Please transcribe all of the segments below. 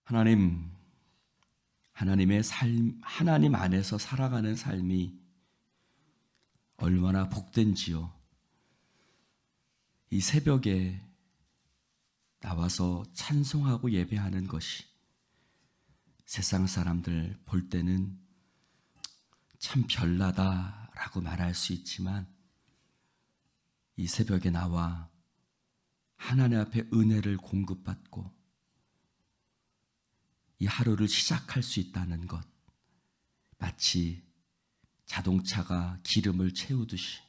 하나님, 하나님의 삶, 하나님 안에서 살아가는 삶이 얼마나 복된지요. 이 새벽에 나와서 찬송하고 예배하는 것이 세상 사람들 볼 때는 참 별나다라고 말할 수 있지만, 이 새벽에 나와 하나님 앞에 은혜를 공급받고 이 하루를 시작할 수 있다는 것, 마치 자동차가 기름을 채우듯이,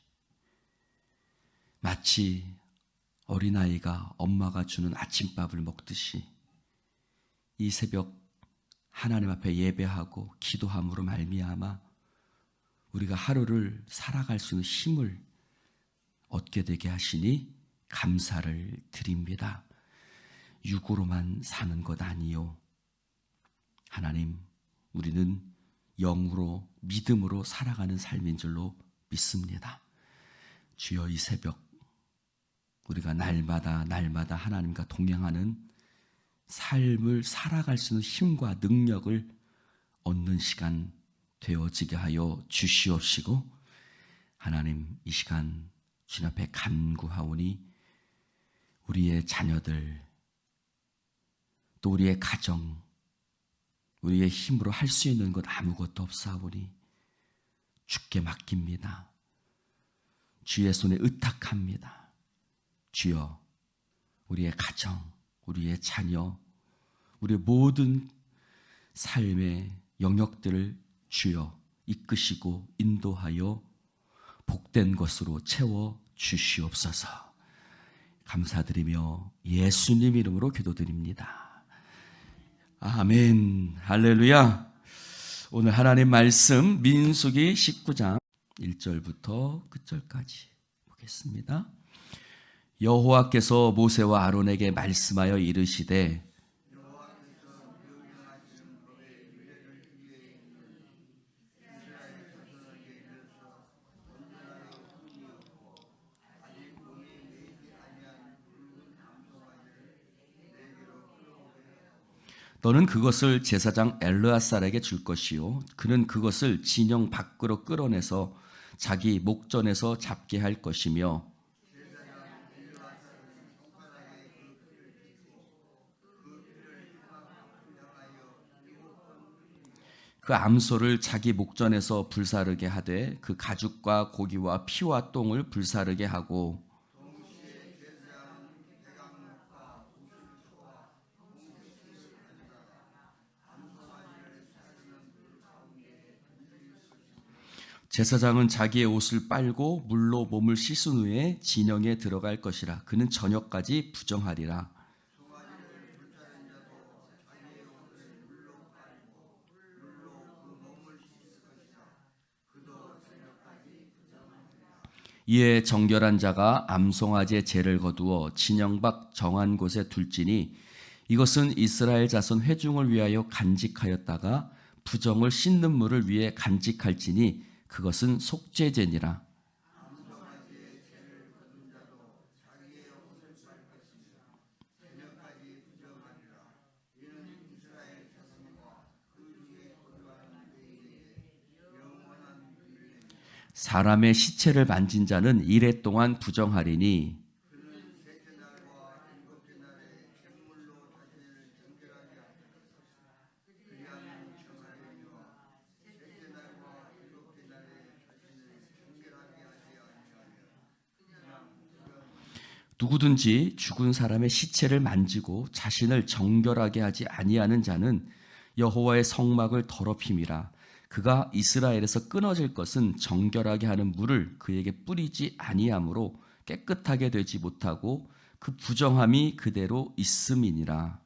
마치 어린아이가 엄마가 주는 아침밥을 먹듯이 이 새벽 하나님 앞에 예배하고 기도함으로 말미암아 우리가 하루를 살아갈 수 있는 힘을 얻게 되게 하시니 감사를 드립니다. 육으로만 사는 것 아니요, 하나님, 우리는 영으로 믿음으로 살아가는 삶인 줄로 믿습니다. 주여, 이 새벽 우리가 날마다 하나님과 동행하는 삶을 살아갈 수 있는 힘과 능력을 얻는 시간 되어지게 하여 주시옵시고, 하나님, 이 시간 주님 앞에 간구하오니 우리의 자녀들, 또 우리의 가정, 우리의 힘으로 할 수 있는 것 아무것도 없사오니 주께 맡깁니다. 주의 손에 의탁합니다. 주여, 우리의 가정, 우리의 자녀, 우리의 모든 삶의 영역들을 주여 이끄시고 인도하여 복된 것으로 채워 주시옵소서. 감사드리며 예수님 이름으로 기도드립니다. 아멘. 할렐루야. 오늘 하나님 말씀 민수기 19장 1절부터 끝절까지 보겠습니다. 여호와께서 모세와 아론에게 말씀하여 이르시되, 너는 그것을 제사장 엘르아살에게 줄 것이요, 그는 그것을 진영 밖으로 끌어내서 자기 목전에서 잡게 할 것이며, 그 암소를 자기 목전에서 불사르게 하되 그 가죽과 고기와 피와 똥을 불사르게 하고, 제사장은 자기의 옷을 빨고 물로 몸을 씻은 후에 진영에 들어갈 것이라. 그는 저녁까지 부정하리라. 이에 정결한 자가 암송아지의 죄를 거두어 진영 밖 정한 곳에 둘지니, 이것은 이스라엘 자손 회중을 위하여 간직하였다가 부정을 씻는 물을 위해 간직할지니 그것은 속죄제니라. 사람의 시체를 만진 자는 이레 동안 부정하리니, 누구든지 죽은 사람의 시체를 만지고 자신을 정결하게 하지 아니하는 자는 여호와의 성막을 더럽힘이라. 그가 이스라엘에서 끊어질 것은 정결하게 하는 물을 그에게 뿌리지 아니하므로 깨끗하게 되지 못하고 그 부정함이 그대로 있음이니라.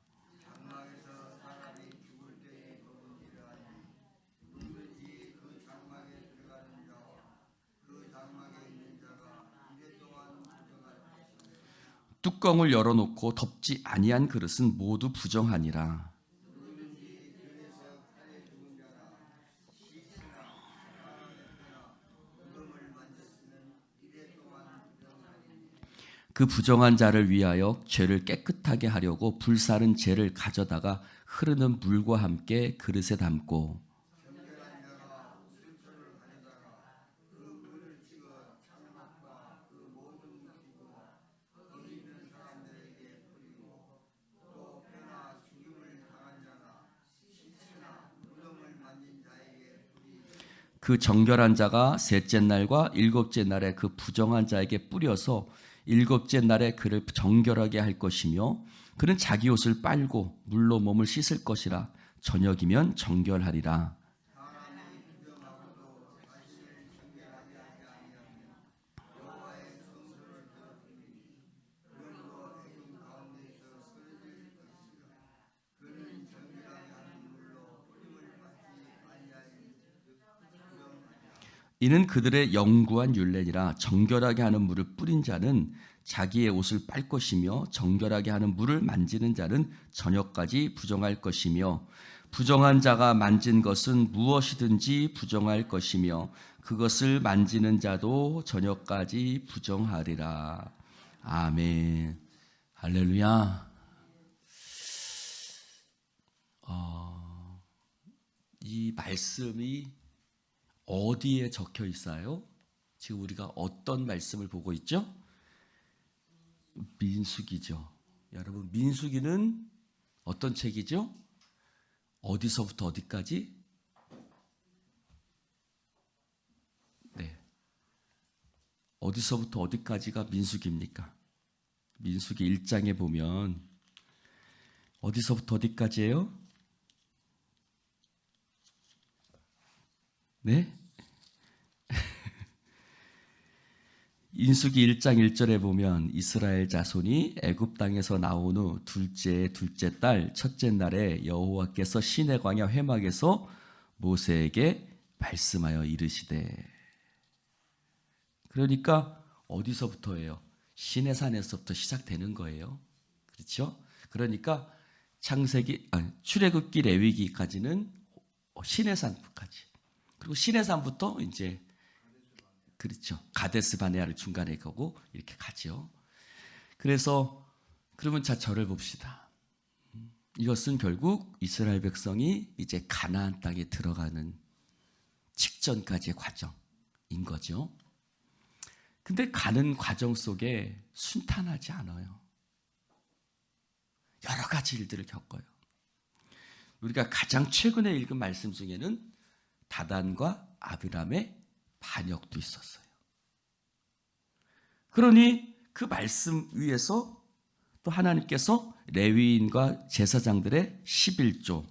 뚜껑을 열어놓고 덮지 아니한 그릇은 모두 부정하니라. 그 부정한 자를 위하여 죄를 깨끗하게 하려고 불사른 재를 가져다가 흐르는 물과 함께 그릇에 담고 그 정결한 자가 셋째 날과 일곱째 날에 그 부정한 자에게 뿌려서 일곱째 날에 그를 정결하게 할 것이며 그는 자기 옷을 빨고 물로 몸을 씻을 것이라 저녁이면 정결하리라. 이는 그들의 영구한 율례니라. 정결하게 하는 물을 뿌린 자는 자기의 옷을 빨 것이며 정결하게 하는 물을 만지는 자는 저녁까지 부정할 것이며 부정한 자가 만진 것은 무엇이든지 부정할 것이며 그것을 만지는 자도 저녁까지 부정하리라. 아멘. 할렐루야. 이 말씀이 어디에 적혀 있어요? 지금 우리가 어떤 말씀을 보고 있죠? 민수기죠. 여러분, 민수기는 어떤 책이죠? 어디서부터 어디까지? 네. 어디서부터 어디까지가 민수기입니까? 민수기 1장에 보면 어디서부터 어디까지예요? 네? 인수기 1장 1절에 보면 이스라엘 자손이 애굽 땅에서 나온 후 둘째 달 첫째 날에 여호와께서 시내 광야 회막에서 모세에게 말씀하여 이르시되. 그러니까 어디서부터예요? 시내산에서부터 시작되는 거예요. 그렇죠? 그러니까 출애굽기 레위기까지는 시내산까지. 그리고 시내산부터 이제 그렇죠. 가데스 바네아를 중간에 가고 이렇게 가죠. 그래서 그러면 자 저를 봅시다. 이것은 결국 이스라엘 백성이 이제 가나안 땅에 들어가는 직전까지의 과정인 거죠. 근데 가는 과정 속에 순탄하지 않아요. 여러 가지 일들을 겪어요. 우리가 가장 최근에 읽은 말씀 중에는 다단과 아비람의 반역도 있었어요. 그러니 그 말씀 위에서 또 하나님께서 레위인과 제사장들의 11조,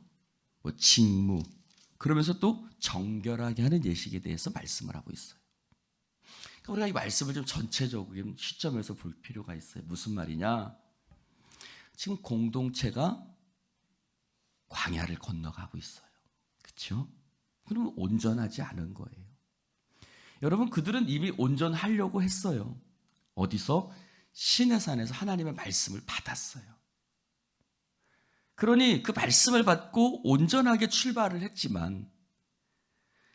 직무, 그러면서 또 정결하게 하는 예식에 대해서 말씀을 하고 있어요. 그러니까 우리가 이 말씀을 좀 전체적으로 시점에서 볼 필요가 있어요. 무슨 말이냐? 지금 공동체가 광야를 건너가고 있어요. 그렇죠? 그러면 온전하지 않은 거예요. 여러분, 그들은 이미 온전하려고 했어요. 어디서? 시내산에서 하나님의 말씀을 받았어요. 그러니 그 말씀을 받고 온전하게 출발을 했지만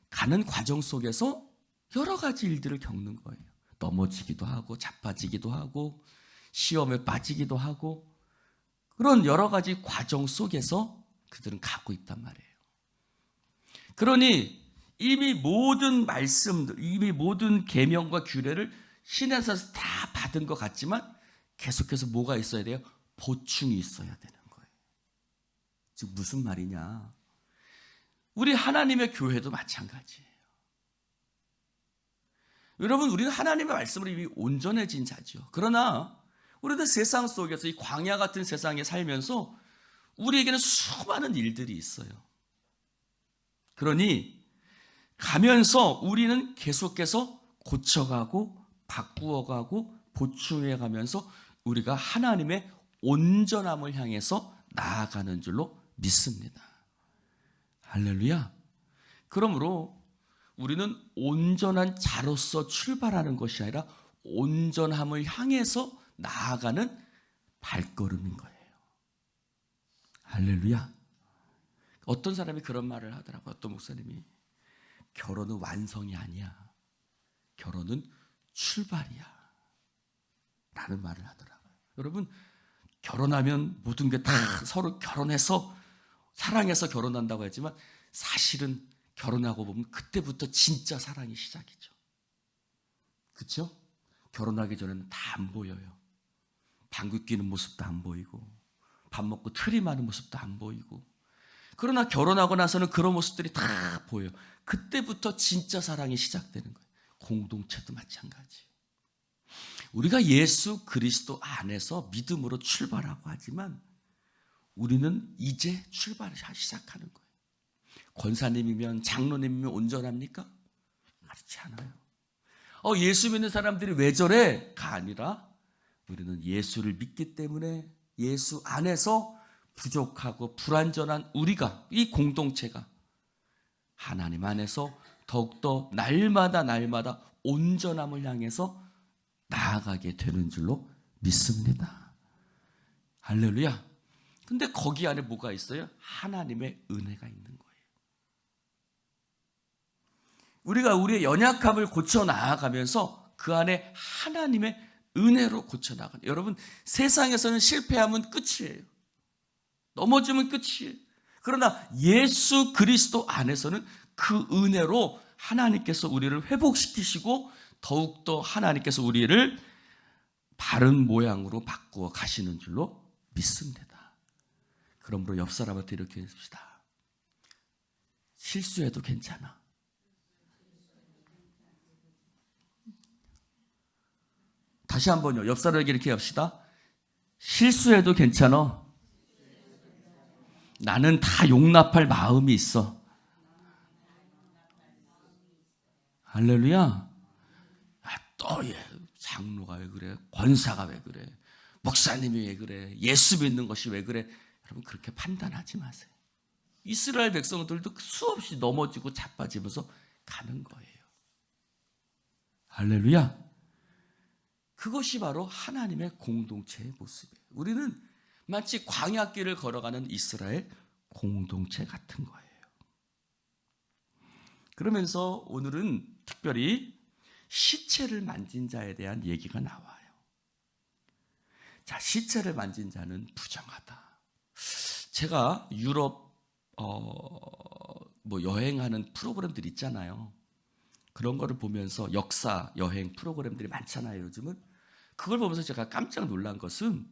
가는 과정 속에서 여러 가지 일들을 겪는 거예요. 넘어지기도 하고 자빠지기도 하고 시험에 빠지기도 하고 그런 여러 가지 과정 속에서 그들은 가고 있단 말이에요. 그러니 이미 모든 말씀들, 이미 모든 계명과 규례를 시내에서 다 받은 것 같지만 계속해서 뭐가 있어야 돼요? 보충이 있어야 되는 거예요. 즉 무슨 말이냐? 우리 하나님의 교회도 마찬가지예요. 여러분, 우리는 하나님의 말씀으로 이미 온전해진 자죠. 그러나 우리도 세상 속에서 이 광야 같은 세상에 살면서 우리에게는 수많은 일들이 있어요. 그러니 가면서 우리는 계속해서 고쳐가고 바꾸어가고 보충해가면서 우리가 하나님의 온전함을 향해서 나아가는 줄로 믿습니다. 할렐루야. 그러므로 우리는 온전한 자로서 출발하는 것이 아니라 온전함을 향해서 나아가는 발걸음인 거예요. 할렐루야. 어떤 사람이 그런 말을 하더라고요. 어떤 목사님이 결혼은 완성이 아니야. 결혼은 출발이야. 라는 말을 하더라고요. 여러분, 결혼하면 모든 게 다 서로 결혼해서 사랑해서 결혼한다고 했지만 사실은 결혼하고 보면 그때부터 진짜 사랑이 시작이죠. 그렇죠? 결혼하기 전에는 다 안 보여요. 방귀 뀌는 모습도 안 보이고 밥 먹고 트림하는 모습도 안 보이고, 그러나 결혼하고 나서는 그런 모습들이 다 보여요. 그때부터 진짜 사랑이 시작되는 거예요. 공동체도 마찬가지. 우리가 예수 그리스도 안에서 믿음으로 출발하고 하지만 우리는 이제 출발을 시작하는 거예요. 권사님이면 장로님이면 온전합니까? 그렇지 않아요. 예수 믿는 사람들이 왜 저래?가 아니라 우리는 예수를 믿기 때문에 예수 안에서 부족하고 불완전한 우리가, 이 공동체가 하나님 안에서 더욱더 날마다 온전함을 향해서 나아가게 되는 줄로 믿습니다. 할렐루야. 근데 거기 안에 뭐가 있어요? 하나님의 은혜가 있는 거예요. 우리가 우리의 연약함을 고쳐 나아가면서 그 안에 하나님의 은혜로 고쳐 나가는, 여러분, 세상에서는 실패하면 끝이에요. 넘어지면 끝이에요. 그러나 예수 그리스도 안에서는 그 은혜로 하나님께서 우리를 회복시키시고 더욱더 하나님께서 우리를 바른 모양으로 바꾸어 가시는 줄로 믿습니다. 그러므로 옆 사람한테 이렇게 해줍시다. 실수해도 괜찮아. 다시 한번요. 옆 사람에게 이렇게 합시다. 실수해도 괜찮아. 나는 다 용납할 마음이 있어. 할렐루야. 또 장로가 왜 그래? 권사가 왜 그래? 목사님이 왜 그래? 예수 믿는 것이 왜 그래? 여러분, 그렇게 판단하지 마세요. 이스라엘 백성들도 수없이 넘어지고 자빠지면서 가는 거예요. 할렐루야. 그것이 바로 하나님의 공동체의 모습이에요. 우리는 마치 광야길을 걸어가는 이스라엘 공동체 같은 거예요. 그러면서 오늘은 특별히 시체를 만진 자에 대한 얘기가 나와요. 자, 시체를 만진 자는 부정하다. 제가 유럽 여행하는 프로그램들 있잖아요. 그런 거를 보면서 역사 여행 프로그램들이 많잖아요, 요즘은. 그걸 보면서 제가 깜짝 놀란 것은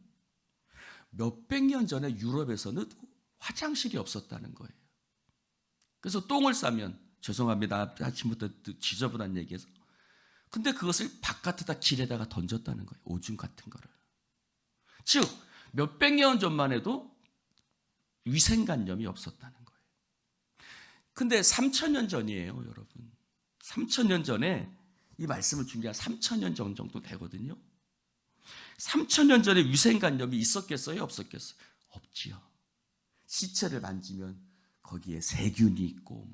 몇백 년 전에 유럽에서는 화장실이 없었다는 거예요. 그래서 똥을 싸면, 죄송합니다, 아침부터 지저분한 얘기해서, 근데 그것을 바깥에다 길에다가 던졌다는 거예요. 오줌 같은 거를. 즉 몇백 년 전만 해도 위생관념이 없었다는 거예요. 근데 3,000년 전이에요, 여러분. 3,000년 전에, 이 말씀을 준비한 3,000년 전 정도 되거든요. 3,000년 전에 위생관념이 있었겠어요? 없었겠어요? 없지요. 시체를 만지면 거기에 세균이 있고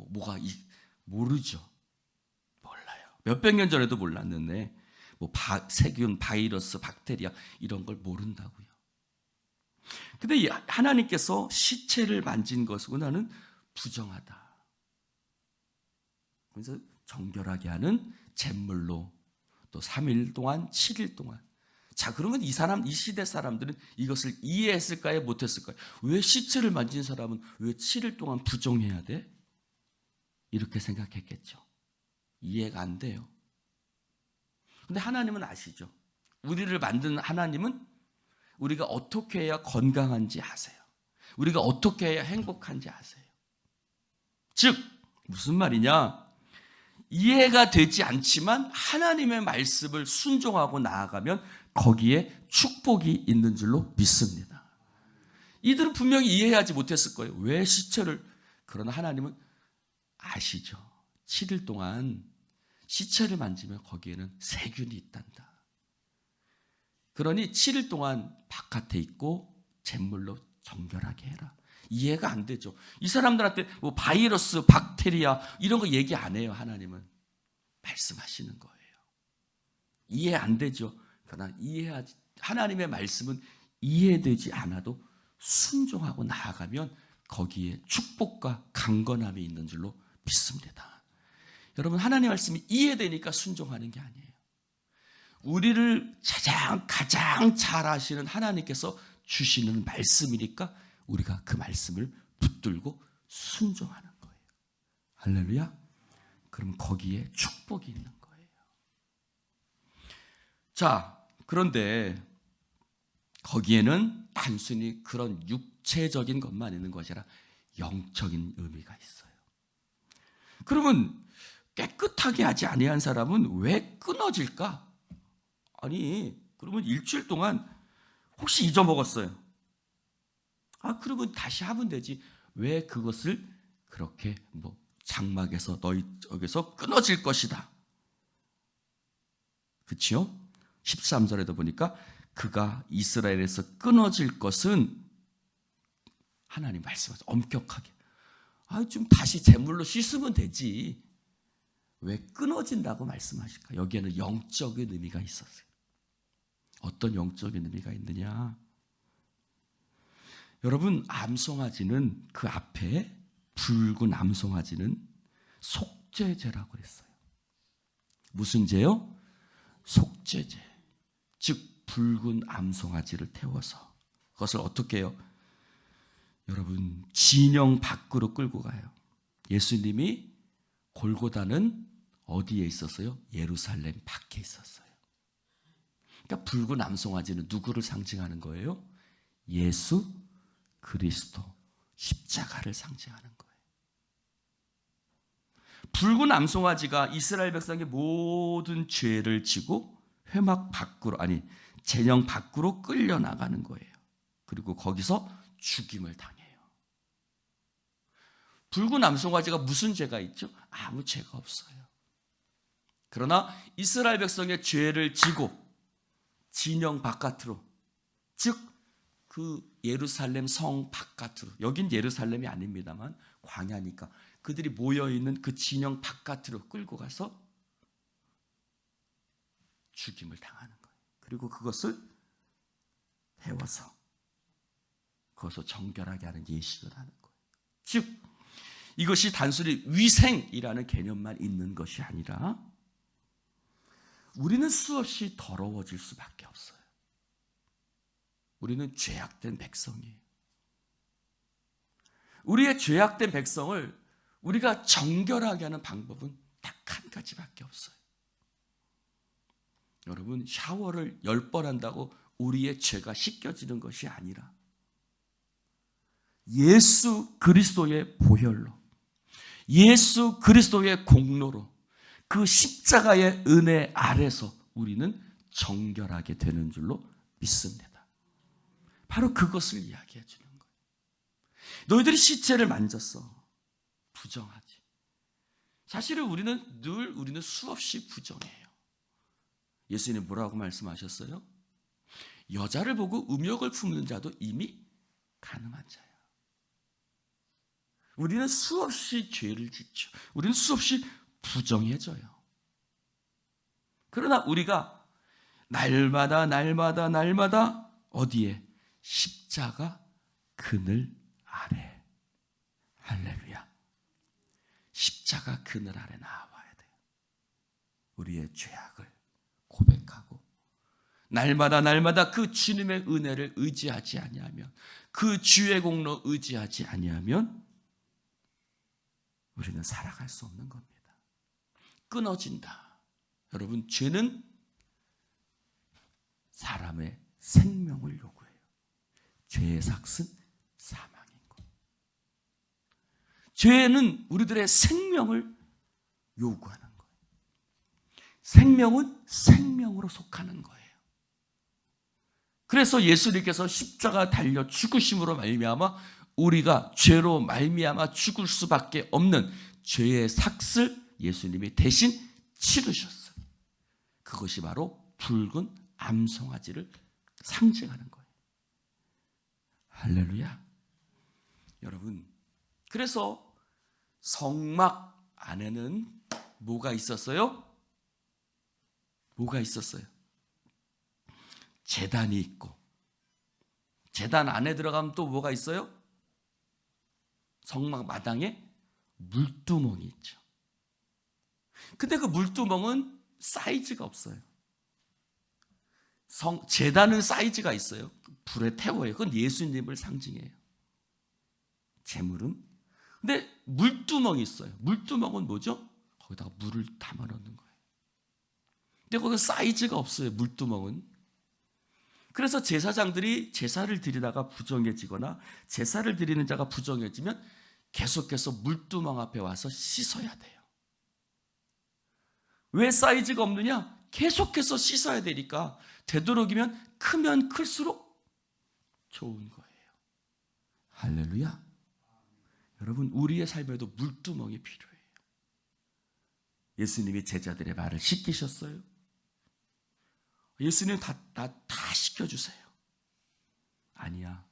모르죠. 몰라요. 몇백 년 전에도 몰랐는데 세균, 바이러스, 박테리아 이런 걸 모른다고요. 근데 하나님께서 시체를 만진 것은 나는 부정하다. 그래서 정결하게 하는 제물로 또 3일 동안 7일 동안. 자, 그러면 이 시대 사람들은 이것을 이해했을까요? 못했을까요? 왜 시체를 만진 사람은 왜 7일 동안 부정해야 돼? 이렇게 생각했겠죠. 이해가 안 돼요. 근데 하나님은 아시죠? 우리를 만든 하나님은 우리가 어떻게 해야 건강한지 아세요. 우리가 어떻게 해야 행복한지 아세요. 즉, 무슨 말이냐? 이해가 되지 않지만 하나님의 말씀을 순종하고 나아가면 거기에 축복이 있는 줄로 믿습니다. 이들은 분명히 이해하지 못했을 거예요. 왜 시체를? 그러나 하나님은 아시죠. 7일 동안 시체를 만지면 거기에는 세균이 있단다. 그러니 7일 동안 바깥에 있고 잿물로 정결하게 해라. 이해가 안 되죠. 이 사람들한테 바이러스, 박테리아 이런 거 얘기 안 해요. 하나님은 말씀하시는 거예요. 이해 안 되죠. 그러나 하나님의 말씀은 이해되지 않아도 순종하고 나아가면 거기에 축복과 강건함이 있는 줄로 믿습니다. 여러분, 하나님의 말씀이 이해되니까 순종하는 게 아니에요. 우리를 가장 잘 아시는 하나님께서 주시는 말씀이니까 우리가 그 말씀을 붙들고 순종하는 거예요. 할렐루야. 그럼 거기에 축복이 있는 거예요. 자, 그런데 거기에는 단순히 그런 육체적인 것만 있는 것이 아니라 영적인 의미가 있어요. 그러면 깨끗하게 하지 아니한 사람은 왜 끊어질까? 아니, 그러면 일주일 동안 혹시 잊어먹었어요. 그러면 다시 하면 되지. 왜 그것을 그렇게 장막에서 너희 쪽에서 끊어질 것이다. 그렇죠? 13절에도 보니까 그가 이스라엘에서 끊어질 것은 하나님 말씀하셔서 엄격하게 좀 다시 제물로 씻으면 되지. 왜 끊어진다고 말씀하실까? 여기에는 영적인 의미가 있었어요. 어떤 영적인 의미가 있느냐? 여러분, 암송아지는 그 앞에 붉은 암송아지는 속죄제라고 그랬어요. 무슨 죄요? 속죄제. 즉 붉은 암송아지를 태워서 그것을 어떻게 해요? 여러분, 진영 밖으로 끌고 가요. 예수님이 골고다는 어디에 있었어요? 예루살렘 밖에 있었어요. 그러니까 붉은 암송아지는 누구를 상징하는 거예요? 예수 그리스도 십자가를 상징하는 거예요. 붉은 암송아지가 이스라엘 백성의 모든 죄를 지고 회막 밖으로, 제령 밖으로 끌려나가는 거예요. 그리고 거기서 죽임을 당해요. 붉은 암송아지가 무슨 죄가 있죠? 아무 죄가 없어요. 그러나 이스라엘 백성의 죄를 지고 진영 바깥으로, 즉 그 예루살렘 성 바깥으로, 여긴 예루살렘이 아닙니다만 광야니까 그들이 모여있는 그 진영 바깥으로 끌고 가서 죽임을 당하는 거예요. 그리고 그것을 태워서 그것을 정결하게 하는 예식을 하는 거예요. 즉 이것이 단순히 위생이라는 개념만 있는 것이 아니라 우리는 수없이 더러워질 수밖에 없어요. 우리는 죄악된 백성이에요. 우리의 죄악된 백성을 우리가 정결하게 하는 방법은 딱 한 가지밖에 없어요. 여러분, 샤워를 10번 한다고 우리의 죄가 씻겨지는 것이 아니라 예수 그리스도의 보혈로, 예수 그리스도의 공로로, 그 십자가의 은혜 아래서 우리는 정결하게 되는 줄로 믿습니다. 바로 그것을 이야기해 주는 거예요. 너희들이 시체를 만졌어. 부정하지. 사실은 우리는 수없이 부정해요. 예수님 뭐라고 말씀하셨어요? 여자를 보고 음욕을 품는 자도 이미 가늠한 자야. 우리는 수없이 죄를 짓죠. 우리는 수없이 부정해져요. 그러나 우리가 날마다 어디에? 십자가 그늘 아래. 할렐루야. 십자가 그늘 아래 나와야 돼요. 우리의 죄악을 고백하고 날마다 그 주님의 은혜를 의지하지 아니하면, 그 주의 공로 의지하지 아니하면 우리는 살아갈 수 없는 겁니다. 끊어진다. 여러분, 죄는 사람의 생명을 요구해요. 죄의 삭은 사망인 것. 죄는 우리들의 생명을 요구하는 거예요. 생명은 생명으로 속하는 거예요. 그래서 예수님께서 십자가 달려 죽으심으로 말미암아 우리가 죄로 말미암아 죽을 수밖에 없는 죄의 삭을 예수님이 대신 치르셨어요. 그것이 바로 붉은 암송아지를 상징하는 거예요. 할렐루야. 여러분, 그래서 성막 안에는 뭐가 있었어요? 뭐가 있었어요? 제단이 있고, 제단 안에 들어가면 또 뭐가 있어요? 성막 마당에 물두멍이 있죠. 근데 그 물두멍은 사이즈가 없어요. 제단은 사이즈가 있어요. 불에 태워요. 그건 예수님을 상징해요. 제물은. 근데 물두멍이 있어요. 물두멍은 뭐죠? 거기다가 물을 담아 넣는 거예요. 근데 거기 사이즈가 없어요. 물두멍은. 그래서 제사장들이 제사를 드리다가 부정해지거나 제사를 드리는 자가 부정해지면 계속해서 물두멍 앞에 와서 씻어야 돼요. 왜 사이즈가 없느냐? 계속해서 씻어야 되니까. 되도록이면 크면 클수록 좋은 거예요. 할렐루야. 여러분, 우리의 삶에도 물두멍이 필요해요. 예수님이 제자들의 발을 씻기셨어요. 예수님 다 씻겨주세요. 아니야.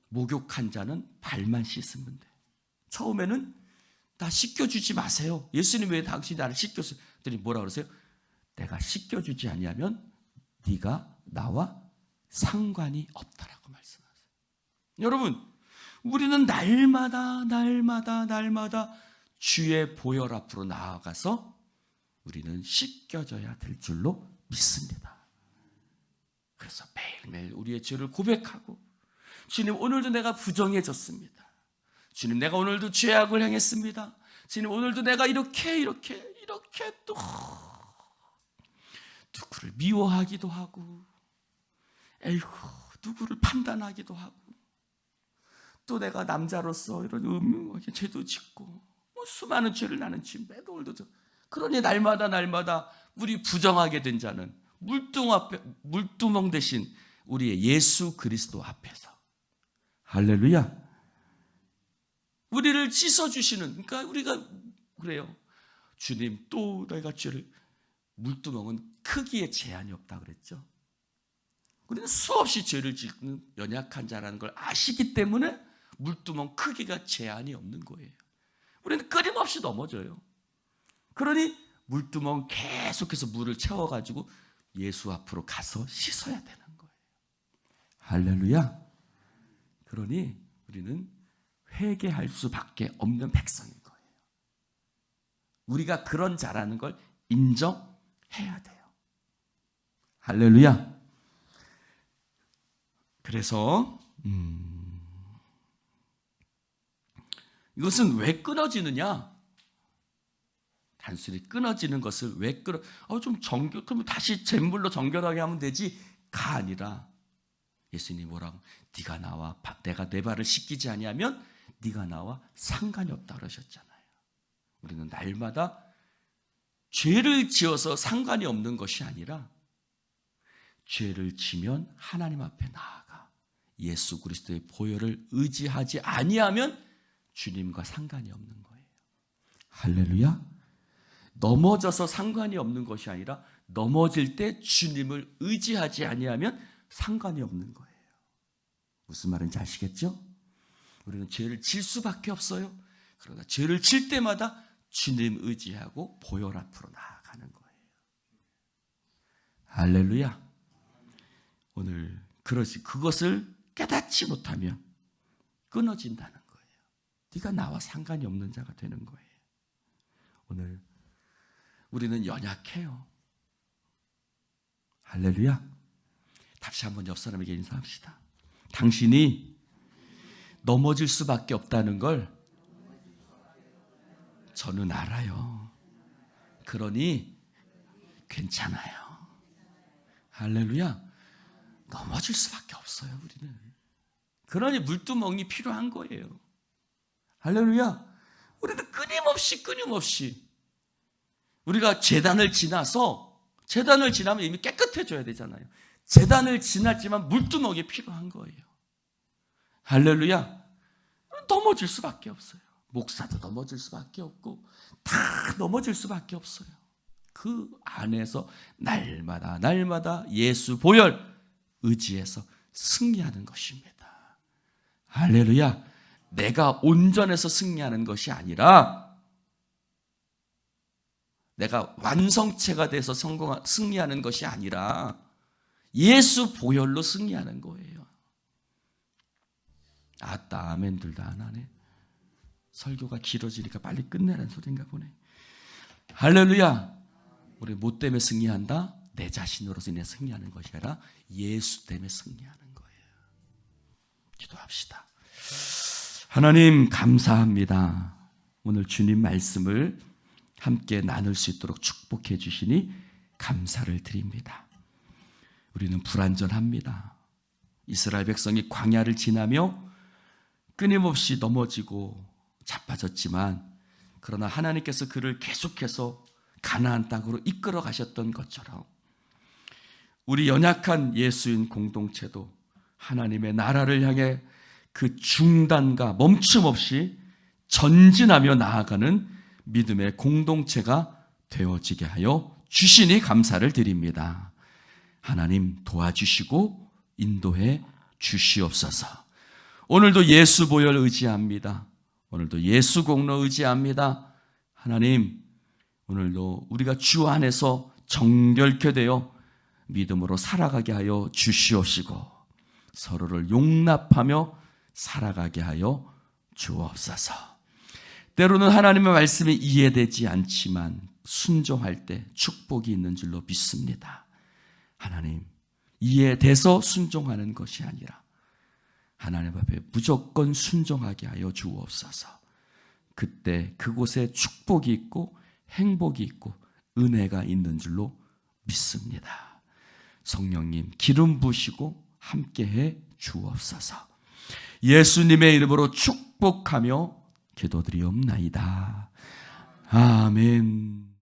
목욕한 자는 발만 씻으면 돼. 처음에는 다 씻겨주지 마세요. 예수님 왜 당신이 나를 씻겼어요? 그랬더니 뭐라 그러세요? 내가 씻겨주지 아니하면 네가 나와 상관이 없다라고 말씀하세요. 여러분, 우리는 날마다 주의 보혈 앞으로 나아가서 우리는 씻겨져야 될 줄로 믿습니다. 그래서 매일매일 우리의 죄를 고백하고, 주님, 오늘도 내가 부정해졌습니다. 주님, 내가 오늘도 죄악을 행했습니다. 주님, 오늘도 내가 이렇게 또 누구를 미워하기도 하고, 누구를 판단하기도 하고, 또 내가 남자로서 이런 음흉하게 죄도 짓고, 수많은 죄를 나는 지금에도 오늘도. 그러니 날마다 우리 부정하게 된 자는 물두멍 대신 우리의 예수 그리스도 앞에서, 할렐루야, 우리를 씻어주시는, 그러니까 우리가 그래요. 주님, 또 내가 죄를, 물두멍은 크기에 제한이 없다 그랬죠. 우리는 수없이 죄를 짓는 연약한 자라는 걸 아시기 때문에 물두멍 크기가 제한이 없는 거예요. 우리는 끊임없이 넘어져요. 그러니 물두멍 계속해서 물을 채워가지고 예수 앞으로 가서 씻어야 되는 거예요. 할렐루야. 그러니 우리는 회개할 수밖에 없는 백성인 거예요. 우리가 그런 자라는 걸 인정해야 돼요. 할렐루야. 그래서 이것은 왜 끊어지느냐? 단순히 끊어지는 것을 왜 그러면 다시 잿물로 정결하게 하면 되지가 아니라, 예수님이 뭐라고? 내가 내 발을 씻기지 아니하면 네가 나와 상관이 없다 그러셨잖아요. 우리는 날마다 죄를 지어서 상관이 없는 것이 아니라, 죄를 지면 하나님 앞에 나아가 예수 그리스도의 보혈을 의지하지 아니하면 주님과 상관이 없는 거예요. 할렐루야. 넘어져서 상관이 없는 것이 아니라 넘어질 때 주님을 의지하지 아니하면 상관이 없는 거예요. 무슨 말인지 아시겠죠? 우리는 죄를 질 수밖에 없어요. 그러나 죄를 질 때마다 주님 의지하고 보혈 앞으로 나아가는 거예요. 할렐루야. 오늘 그것을 깨닫지 못하면 끊어진다는 거예요. 네가 나와 상관이 없는 자가 되는 거예요. 오늘 우리는 연약해요. 할렐루야. 다시 한번 옆 사람에게 인사합시다. 당신이 넘어질 수밖에 없다는 걸 저는 알아요. 그러니 괜찮아요. 할렐루야. 넘어질 수밖에 없어요, 우리는. 그러니 물두멍이 필요한 거예요. 할렐루야. 우리는 끊임없이 우리가 제단을 지나면 이미 깨끗해져야 되잖아요. 제단을 지났지만 물두멍이 필요한 거예요. 할렐루야. 넘어질 수밖에 없어요. 목사도 넘어질 수밖에 없고 다 넘어질 수밖에 없어요. 그 안에서 날마다 예수 보혈 의지해서 승리하는 것입니다. 할렐루야. 내가 온전해서 승리하는 것이 아니라, 내가 완성체가 돼서 승리하는 것이 아니라 예수 보혈로 승리하는 거예요. 아따, 아멘들 다 안 하네. 설교가 길어지니까 빨리 끝내라는 소리인가 보네. 할렐루야. 우리 뭐 때문에 승리한다? 내 자신으로서 인해 승리하는 것이 아니라 예수 때문에 승리하는 거예요. 기도합시다. 하나님 감사합니다. 오늘 주님 말씀을 함께 나눌 수 있도록 축복해 주시니 감사를 드립니다. 우리는 불완전합니다. 이스라엘 백성이 광야를 지나며 끊임없이 넘어지고 자빠졌지만 그러나 하나님께서 그를 계속해서 가나안 땅으로 이끌어 가셨던 것처럼 우리 연약한 예수인 공동체도 하나님의 나라를 향해 그 중단과 멈춤 없이 전진하며 나아가는 믿음의 공동체가 되어지게 하여 주시니 감사를 드립니다. 하나님 도와주시고 인도해 주시옵소서. 오늘도 예수 보혈 의지합니다. 오늘도 예수 공로 의지합니다. 하나님, 오늘도 우리가 주 안에서 정결케 되어 믿음으로 살아가게 하여 주시옵시고 서로를 용납하며 살아가게 하여 주옵소서. 때로는 하나님의 말씀이 이해되지 않지만 순종할 때 축복이 있는 줄로 믿습니다. 하나님, 이해돼서 순종하는 것이 아니라 하나님 앞에 무조건 순종하게 하여 주옵소서. 그때 그곳에 축복이 있고 행복이 있고 은혜가 있는 줄로 믿습니다. 성령님 기름 부으시고 함께해 주옵소서. 예수님의 이름으로 축복하며 기도드리옵나이다. 아멘.